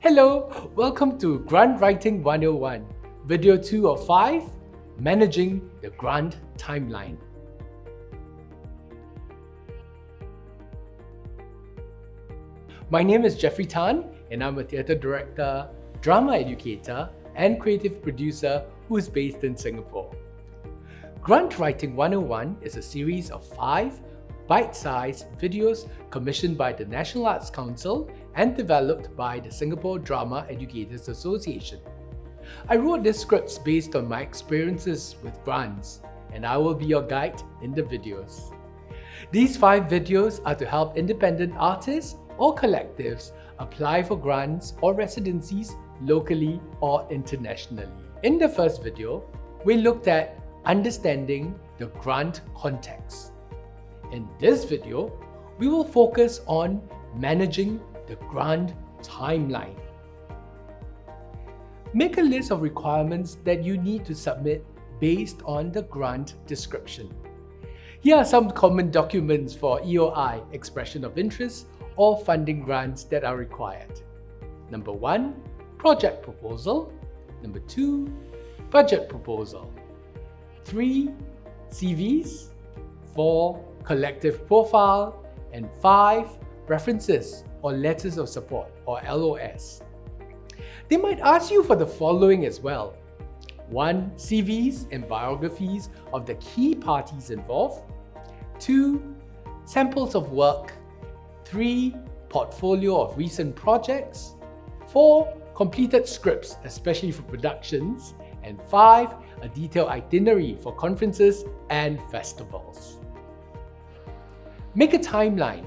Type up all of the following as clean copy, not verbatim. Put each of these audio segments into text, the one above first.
Hello, welcome to Grant Writing 101, video 2 of 5, Managing the Grant Timeline. My name is Jeffrey Tan, and I'm a theatre director, drama educator, and creative producer who is based in Singapore. Grant Writing 101 is a series of 5 bite-sized videos commissioned by the National Arts Council and developed by the Singapore Drama Educators Association. I wrote these scripts based on my experiences with grants, and I will be your guide in the videos. These 5 videos are to help independent artists or collectives apply for grants or residencies locally or internationally. In the first video, we looked at understanding the grant context. In this video, we will focus on managing the grant timeline. Make a list of requirements that you need to submit based on the grant description. Here are some common documents for EOI, expression of interest, or funding grants that are required. Number 1, project proposal. Number 2, budget proposal. 3, CVs. 4, collective profile. And 5, references or letters of support or LOS. They might ask you for the following as well. 1, CVs and biographies of the key parties involved. 2, samples of work. 3, portfolio of recent projects. 4, completed scripts, especially for productions. And 5, a detailed itinerary for conferences and festivals. Make a timeline.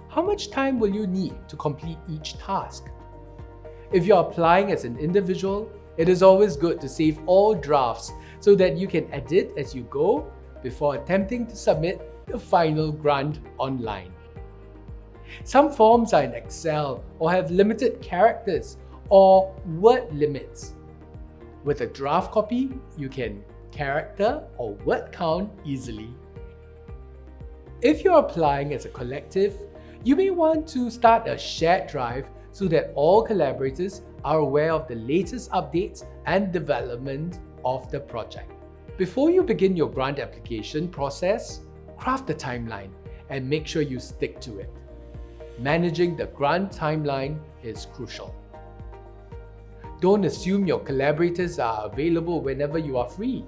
How much time will you need to complete each task? If you're applying as an individual, it is always good to save all drafts so that you can edit as you go before attempting to submit the final grant online. Some forms are in Excel or have limited characters or word limits. With a draft copy, you can character or word count easily. If you're applying as a collective, you may want to start a shared drive so that all collaborators are aware of the latest updates and development of the project. Before you begin your grant application process, craft a timeline and make sure you stick to it. Managing the grant timeline is crucial. Don't assume your collaborators are available whenever you are free.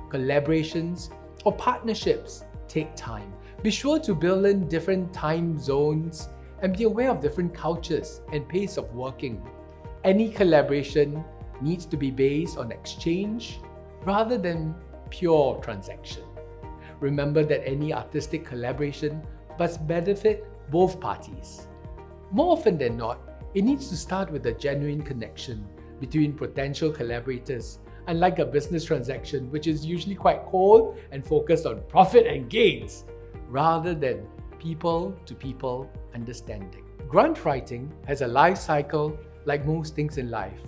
Collaborations or partnerships take time. Be sure to build in different time zones and be aware of different cultures and pace of working. Any collaboration needs to be based on exchange rather than pure transaction. Remember that any artistic collaboration must benefit both parties. More often than not, it needs to start with a genuine connection between potential collaborators, unlike a business transaction which is usually quite cold and focused on profit and gains, rather than people-to-people understanding. Grant writing has a life cycle like most things in life.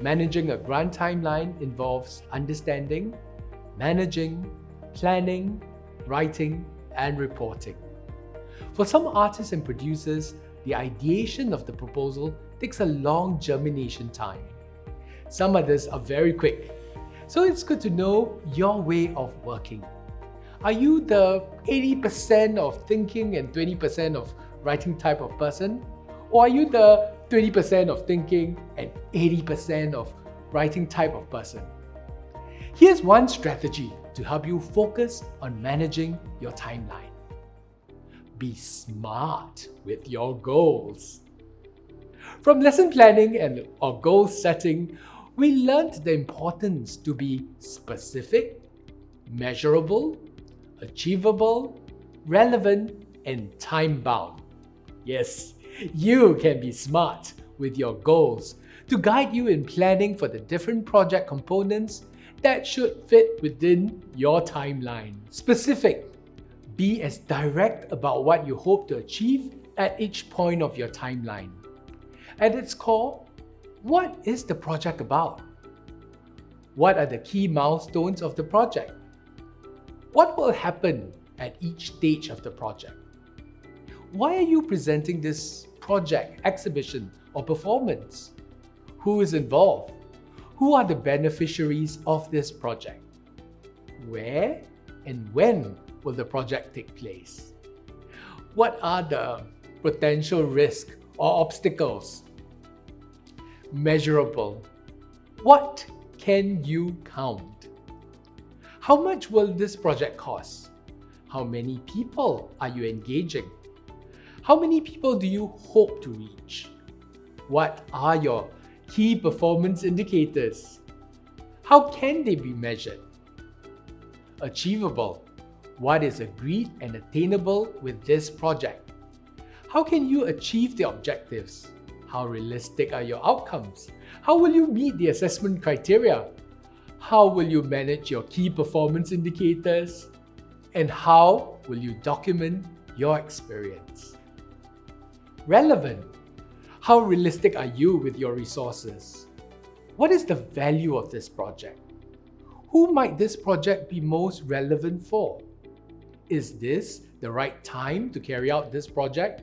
Managing a grant timeline involves understanding, managing, planning, writing, and reporting. For some artists and producers, the ideation of the proposal takes a long germination time. Some others are very quick, so it's good to know your way of working. Are you the 80% of thinking and 20% of writing type of person? Or are you the 20% of thinking and 80% of writing type of person? Here's one strategy to help you focus on managing your timeline. Be smart with your goals. From lesson planning and or goal setting, we learned the importance to be specific, measurable, achievable, relevant, and time-bound. Yes, you can be smart with your goals to guide you in planning for the different project components that should fit within your timeline. Specific. Be as direct about what you hope to achieve at each point of your timeline. At its core, what is the project about? What are the key milestones of the project? What will happen at each stage of the project? Why are you presenting this project, exhibition, or performance? Who is involved? Who are the beneficiaries of this project? Where and when will the project take place? What are the potential risks or obstacles? Measurable. What can you count? How much will this project cost? How many people are you engaging? How many people do you hope to reach? What are your key performance indicators? How can they be measured? Achievable. What is agreed and attainable with this project? How can you achieve the objectives? How realistic are your outcomes? How will you meet the assessment criteria? How will you manage your key performance indicators? And how will you document your experience? Relevant. How realistic are you with your resources? What is the value of this project? Who might this project be most relevant for? Is this the right time to carry out this project?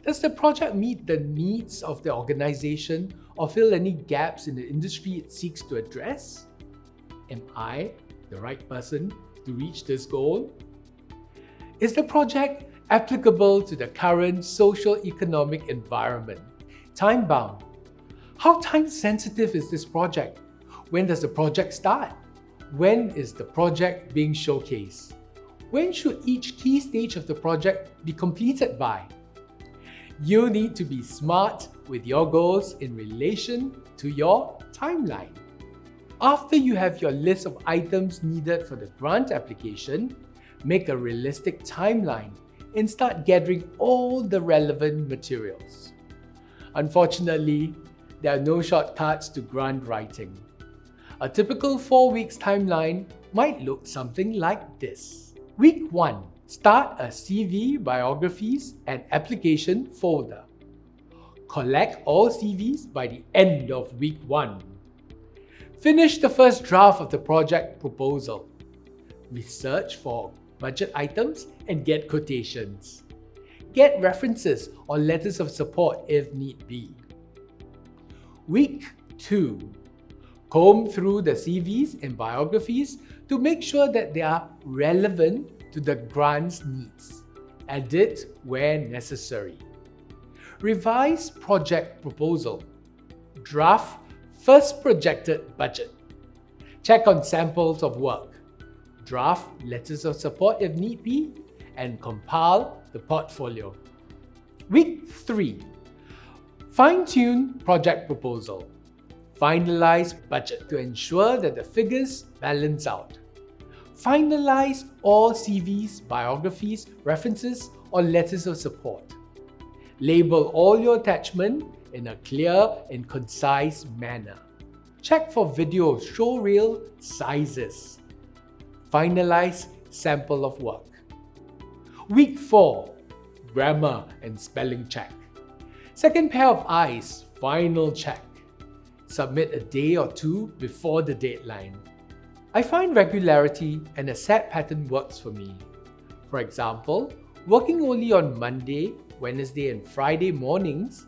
Does the project meet the needs of the organization or fill any gaps in the industry it seeks to address? Am I the right person to reach this goal? Is the project applicable to the current socio-economic environment? Time-bound. How time-sensitive is this project? When does the project start? When is the project being showcased? When should each key stage of the project be completed by? You need to be smart with your goals in relation to your timeline. After you have your list of items needed for the grant application, make a realistic timeline and start gathering all the relevant materials. Unfortunately, there are no shortcuts to grant writing. A typical 4 weeks timeline might look something like this. Week 1. Start a CV, biographies, and application folder. Collect all CVs by the end of week 1. Finish the first draft of the project proposal. Research for budget items and get quotations. Get references or letters of support if need be. Week 2. Comb through the CVs and biographies to make sure that they are relevant to the grant's needs. Edit where necessary. Revise project proposal. Draft first projected budget. Check on samples of work. Draft letters of support if need be, and compile the portfolio. Week 3. Fine-tune project proposal. Finalize budget to ensure that the figures balance out. Finalize all CVs, biographies, references, or letters of support. Label all your attachments in a clear and concise manner. Check for video showreel sizes. Finalize sample of work. Week 4. Grammar and spelling check. Second pair of eyes, final check. Submit a day or two before the deadline. I find regularity and a set pattern works for me. For example, working only on Monday, Wednesday, and Friday mornings,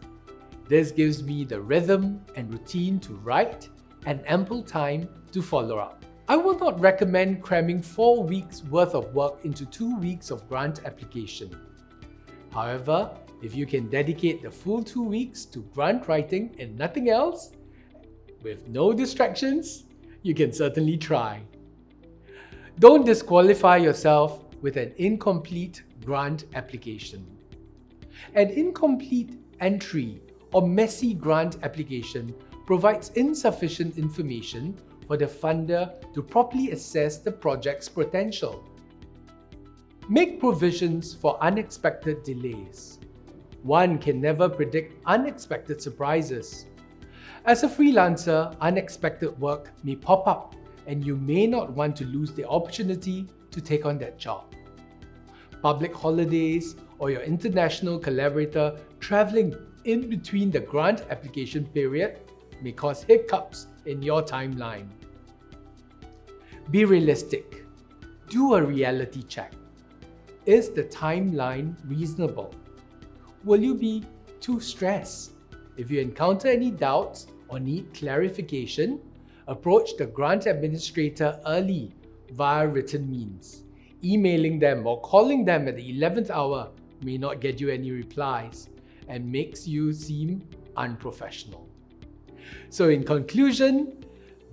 this gives me the rhythm and routine to write and ample time to follow up. I will not recommend cramming 4 weeks worth of work into 2 weeks of grant application. However, if you can dedicate the full 2 weeks to grant writing and nothing else, with no distractions, you can certainly try. Don't disqualify yourself with an incomplete grant application. An incomplete entry or messy grant application provides insufficient information for the funder to properly assess the project's potential. Make provisions for unexpected delays. One can never predict unexpected surprises. As a freelancer, unexpected work may pop up and you may not want to lose the opportunity to take on that job. Public holidays or your international collaborator traveling in between the grant application period may cause hiccups in your timeline. Be realistic. Do a reality check. Is the timeline reasonable? Will you be too stressed? If you encounter any doubts or need clarification, approach the grant administrator early via written means. Emailing them or calling them at the 11th hour may not get you any replies and makes you seem unprofessional. So in conclusion,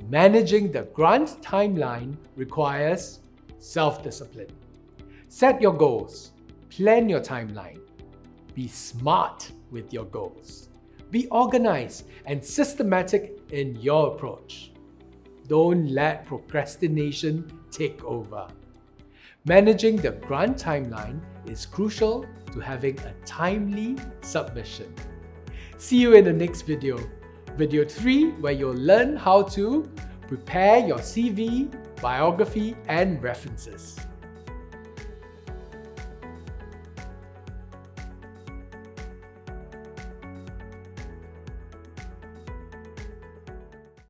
managing the grant timeline requires self-discipline. Set your goals, plan your timeline, be smart with your goals, be organized and systematic in your approach. Don't let procrastination take over. Managing the grant timeline is crucial to having a timely submission. See you in the next video, video 3, where you'll learn how to prepare your CV, biography, and references.